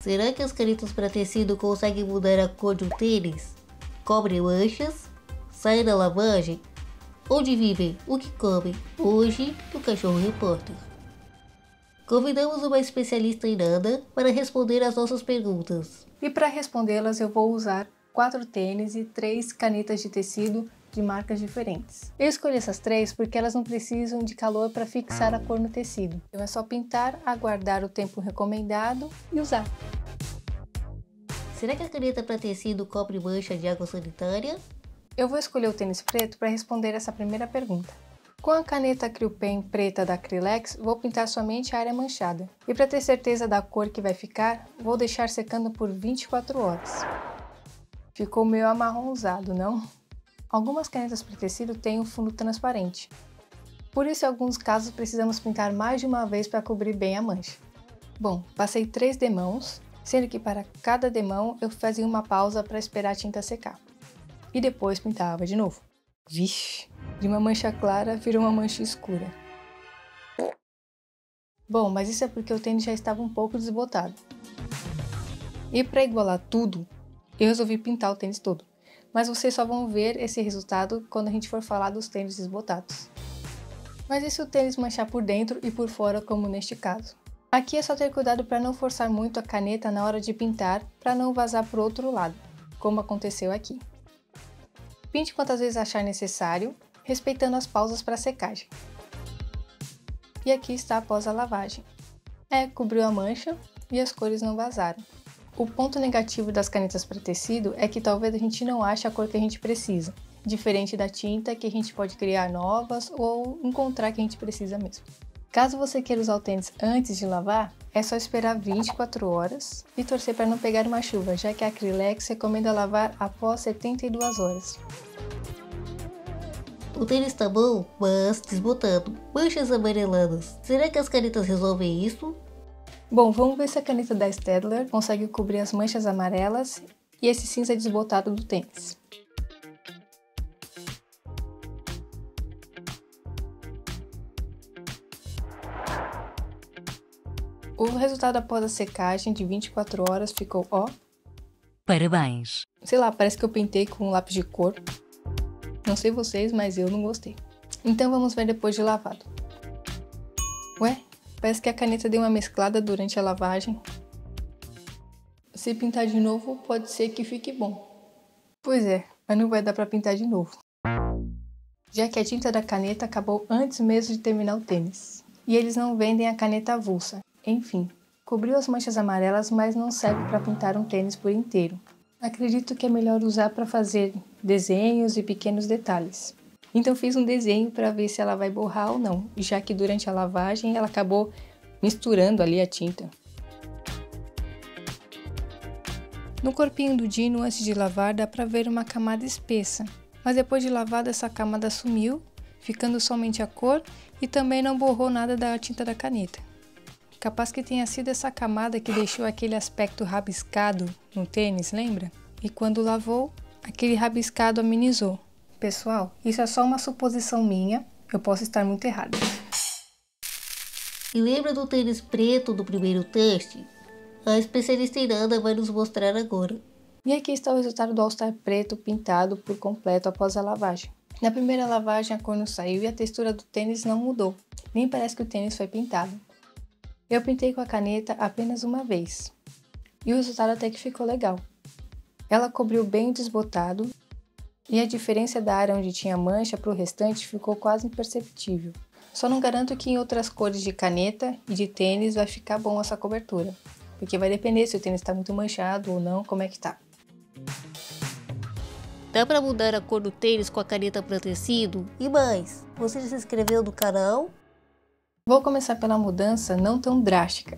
Será que as canetas para tecido conseguem mudar a cor de um tênis? Cobrem manchas? Saem da lavagem? Onde vivem? O que comem? Hoje, no Cachorro Repórter. Convidamos uma especialista em nada para responder às nossas perguntas. E para respondê-las eu vou usar 4 tênis e 3 canetas de tecido de marcas diferentes. Eu escolhi essas 3 porque elas não precisam de calor para fixar a cor no tecido. Então é só pintar, aguardar o tempo recomendado e usar. Será que a caneta para tecido cobre mancha de água sanitária? Eu vou escolher o tênis preto para responder essa primeira pergunta. Com a caneta Acryl-Pen preta da Acrylex, vou pintar somente a área manchada. E para ter certeza da cor que vai ficar, vou deixar secando por 24 horas. Ficou meio amarronzado, não? Algumas canetas para tecido têm um fundo transparente. Por isso, em alguns casos, precisamos pintar mais de uma vez para cobrir bem a mancha. Bom, passei 3 demãos, sendo que para cada demão eu fazia uma pausa para esperar a tinta secar. E depois pintava de novo. Vixe! De uma mancha clara virou uma mancha escura. Bom, mas isso é porque o tênis já estava um pouco desbotado. E para igualar tudo, eu resolvi pintar o tênis todo. Mas vocês só vão ver esse resultado quando a gente for falar dos tênis desbotados. Mas e se o tênis manchar por dentro e por fora, como neste caso? Aqui é só ter cuidado para não forçar muito a caneta na hora de pintar, para não vazar para o outro lado, como aconteceu aqui. Pinte quantas vezes achar necessário, respeitando as pausas para secagem. E aqui está após a lavagem. Cobriu a mancha e as cores não vazaram. O ponto negativo das canetas para tecido é que talvez a gente não ache a cor que a gente precisa, diferente da tinta que a gente pode criar novas ou encontrar que a gente precisa mesmo. Caso você queira usar o tênis antes de lavar, é só esperar 24 horas e torcer para não pegar uma chuva, já que a Acrylex recomenda lavar após 72 horas. O tênis tá bom, mas desbotando. Manchas amareladas. Será que as canetas resolvem isso? Bom, vamos ver se a caneta da Staedtler consegue cobrir as manchas amarelas e esse cinza desbotado do tênis. O resultado após a secagem de 24 horas ficou, ó... Parabéns! Sei lá, parece que eu pintei com um lápis de cor. Não sei vocês, mas eu não gostei. Então vamos ver depois de lavado. Ué, parece que a caneta deu uma mesclada durante a lavagem. Se pintar de novo, pode ser que fique bom. Pois é, mas não vai dar pra pintar de novo. Já que a tinta da caneta acabou antes mesmo de terminar o tênis. E eles não vendem a caneta avulsa. Enfim, cobriu as manchas amarelas, mas não serve para pintar um tênis por inteiro. Acredito que é melhor usar para fazer desenhos e pequenos detalhes. Então fiz um desenho para ver se ela vai borrar ou não, já que durante a lavagem ela acabou misturando ali a tinta. No corpinho do Dino, antes de lavar, dá para ver uma camada espessa, mas depois de lavada essa camada sumiu, ficando somente a cor e também não borrou nada da tinta da caneta. Capaz que tenha sido essa camada que deixou aquele aspecto rabiscado no tênis, lembra? E quando lavou, aquele rabiscado amenizou. Pessoal, isso é só uma suposição minha, eu posso estar muito errada. E lembra do tênis preto do primeiro teste? A especialista em nada vai nos mostrar agora. E aqui está o resultado do All-Star preto pintado por completo após a lavagem. Na primeira lavagem a cor não saiu e a textura do tênis não mudou, nem parece que o tênis foi pintado. Eu pintei com a caneta apenas uma vez, e o resultado até que ficou legal. Ela cobriu bem o desbotado, e a diferença da área onde tinha mancha para o restante ficou quase imperceptível. Só não garanto que em outras cores de caneta e de tênis vai ficar bom essa cobertura, porque vai depender se o tênis está muito manchado ou não, como é que tá. Dá pra mudar a cor do tênis com a caneta para tecido? E mais, você já se inscreveu no canal? Vou começar pela mudança não tão drástica.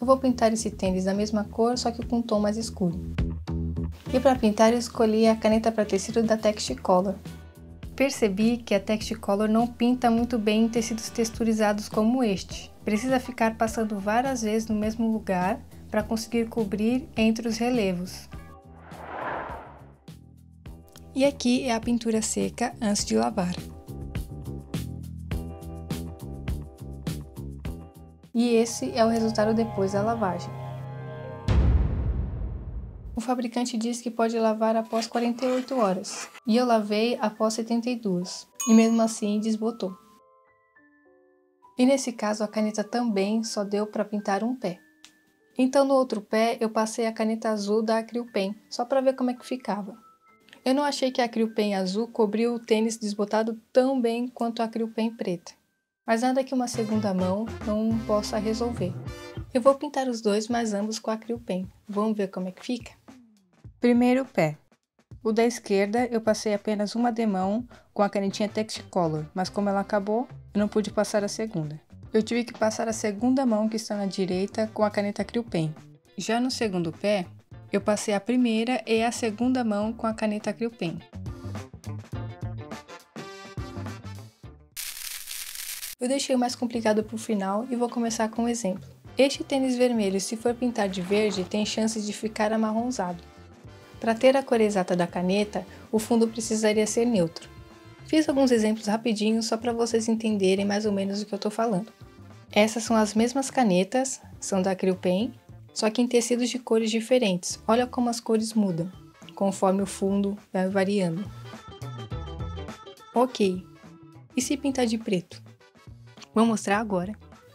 Eu vou pintar esse tênis da mesma cor, só que com um tom mais escuro. E para pintar eu escolhi a caneta para tecido da Texticolor. Percebi que a Texticolor não pinta muito bem em tecidos texturizados como este. Precisa ficar passando várias vezes no mesmo lugar para conseguir cobrir entre os relevos. E aqui é a pintura seca antes de lavar. E esse é o resultado depois da lavagem. O fabricante diz que pode lavar após 48 horas, e eu lavei após 72, e mesmo assim desbotou. E nesse caso a caneta também só deu para pintar um pé. Então no outro pé eu passei a caneta azul da Acryl-Pen, só para ver como é que ficava. Eu não achei que a Acryl-Pen azul cobriu o tênis desbotado tão bem quanto a Acryl-Pen preta, mas nada que uma segunda mão não possa resolver. Eu vou pintar os dois, mas ambos com a Acryl-Pen. Vamos ver como é que fica? Primeiro pé. O da esquerda eu passei apenas uma demão com a canetinha Technicolor, mas como ela acabou, eu não pude passar a segunda. Eu tive que passar a segunda mão que está na direita com a caneta Acryl-Pen. Já no segundo pé, eu passei a primeira e a segunda mão com a caneta Acryl-Pen. Eu deixei o mais complicado para o final e vou começar com um exemplo. Este tênis vermelho, se for pintar de verde, tem chances de ficar amarronzado. Para ter a cor exata da caneta, o fundo precisaria ser neutro. Fiz alguns exemplos rapidinhos só para vocês entenderem mais ou menos o que eu estou falando. Essas são as mesmas canetas, são da Acryl-Pen, só que em tecidos de cores diferentes. Olha como as cores mudam, conforme o fundo vai variando. Ok, e se pintar de preto? Vou mostrar agora.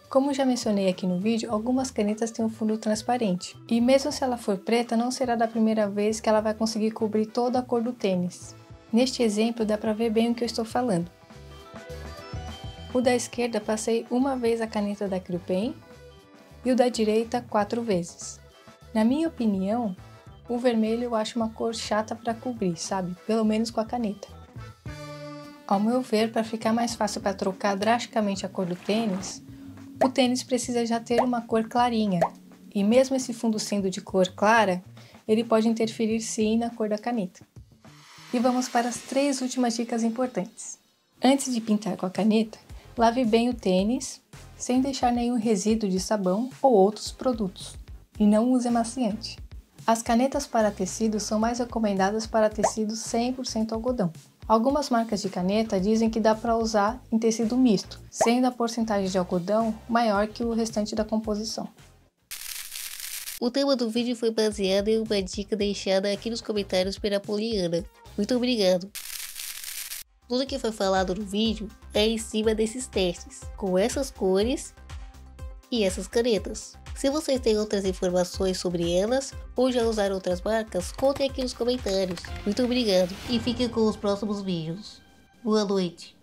Como já mencionei aqui no vídeo, algumas canetas têm um fundo transparente. E mesmo se ela for preta, não será da primeira vez que ela vai conseguir cobrir toda a cor do tênis. Neste exemplo dá para ver bem o que eu estou falando. O da esquerda passei uma vez a caneta da Acryl-Pen e o da direita 4 vezes. Na minha opinião, o vermelho eu acho uma cor chata para cobrir, sabe? Pelo menos com a caneta. Ao meu ver, para ficar mais fácil para trocar drasticamente a cor do tênis, o tênis precisa já ter uma cor clarinha. E mesmo esse fundo sendo de cor clara, ele pode interferir sim na cor da caneta. E vamos para as 3 últimas dicas importantes. Antes de pintar com a caneta, lave bem o tênis, sem deixar nenhum resíduo de sabão ou outros produtos. E não use amaciante. As canetas para tecido são mais recomendadas para tecido 100% algodão. Algumas marcas de caneta dizem que dá para usar em tecido misto, sendo a porcentagem de algodão maior que o restante da composição. O tema do vídeo foi baseado em uma dica deixada aqui nos comentários pela Poliana. Muito obrigado! Tudo que foi falado no vídeo é em cima desses testes, com essas cores e essas canetas. Se vocês têm outras informações sobre elas ou já usaram outras marcas, contem aqui nos comentários. Muito obrigado e fiquem com os próximos vídeos. Boa noite!